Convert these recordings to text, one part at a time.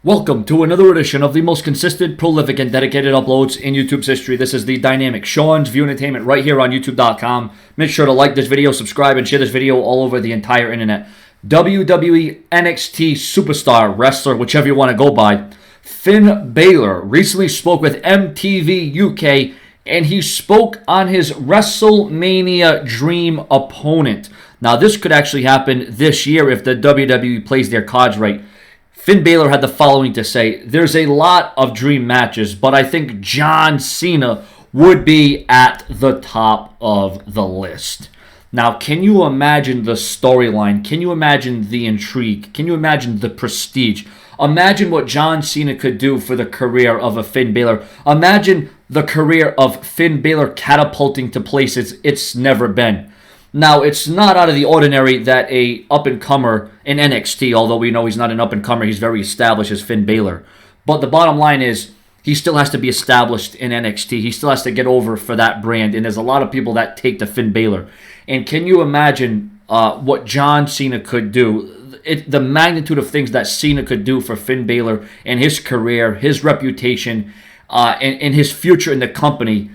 Welcome to another edition of the most consistent, prolific, and dedicated uploads in YouTube's history. This is the dynamic Sean's View Entertainment right here on YouTube.com. Make sure to like this video, subscribe, and share this video all over the entire internet. WWE NXT superstar, wrestler, whichever you want to go by, Finn Bálor recently spoke with MTV UK, and he spoke on his WrestleMania dream opponent. Now, this could actually happen this year if the WWE plays their cards right. Finn Bálor had the following to say: there's a lot of dream matches, but I think John Cena would be at the top of the list. Now, can you imagine the storyline? Can you imagine the intrigue? Can you imagine the prestige? Imagine what John Cena could do for the career of a Finn Bálor. Imagine the career of Finn Bálor catapulting to places it's never been. Now, it's not out of the ordinary that a up-and-comer in NXT, although we know he's not an up-and-comer, he's very established as Finn Bálor. But the bottom line is, he still has to be established in NXT. He still has to get over for that brand, and there's a lot of people that take to Finn Bálor. And can you imagine what John Cena could do? The magnitude of things that Cena could do for Finn Bálor and his career, his reputation, and his future in the company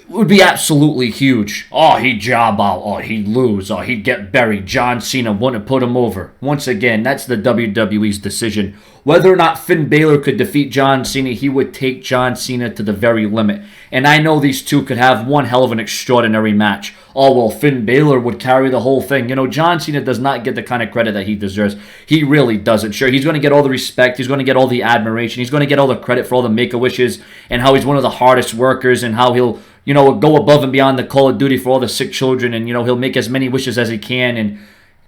would be absolutely huge. Oh, he'd job out. Oh, he'd lose. Oh, he'd get buried. John Cena wouldn't put him over. Once again, that's the WWE's decision. Whether or not Finn Bálor could defeat John Cena, he would take John Cena to the very limit. And I know these two could have one hell of an extraordinary match. Oh, well, Finn Bálor would carry the whole thing. You know, John Cena does not get the kind of credit that he deserves. He really doesn't. Sure, he's going to get all the respect. He's going to get all the admiration. He's going to get all the credit for all the Make-A-Wishes and how he's one of the hardest workers and how he'll, you know, go above and beyond the call of duty for all the sick children, and, you know, he'll make as many wishes as he can, and,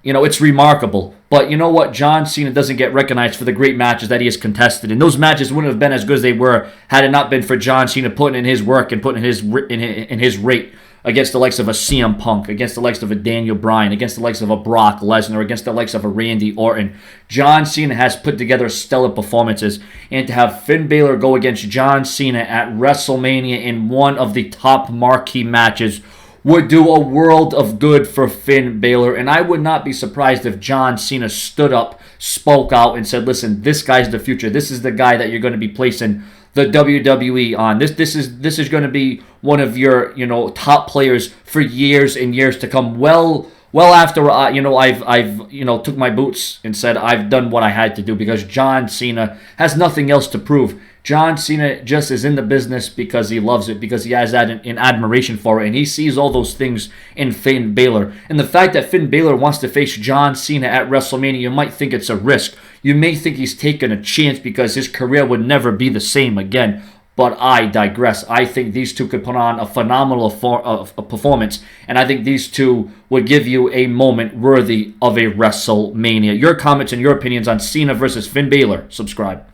you know, it's remarkable. But you know what? John Cena doesn't get recognized for the great matches that he has contested, and those matches wouldn't have been as good as they were had it not been for John Cena putting in his work and putting in his rate against the likes of a CM Punk, against the likes of a Daniel Bryan, against the likes of a Brock Lesnar, against the likes of a Randy Orton. John Cena has put together stellar performances, and to have Finn Bálor go against John Cena at WrestleMania in one of the top marquee matches would do a world of good for Finn Bálor, and I would not be surprised if John Cena stood up, spoke out, and said, listen, this guy's the future. This is the guy that you're going to be placing the WWE on. This is going to be one of your, you know, top players for years and years to come. Well after I've took my boots and said I've done what I had to do, because John Cena has nothing else to prove. John Cena just is in the business because he loves it, because he has that in admiration for it, and he sees all those things in Finn Bálor. And the fact that Finn Bálor wants to face John Cena at WrestleMania, you might think it's a risk. You may think he's taking a chance because his career would never be the same again. But I digress. I think these two could put on a phenomenal performance, and I think these two would give you a moment worthy of a WrestleMania. Your comments and your opinions on Cena versus Finn Bálor. Subscribe.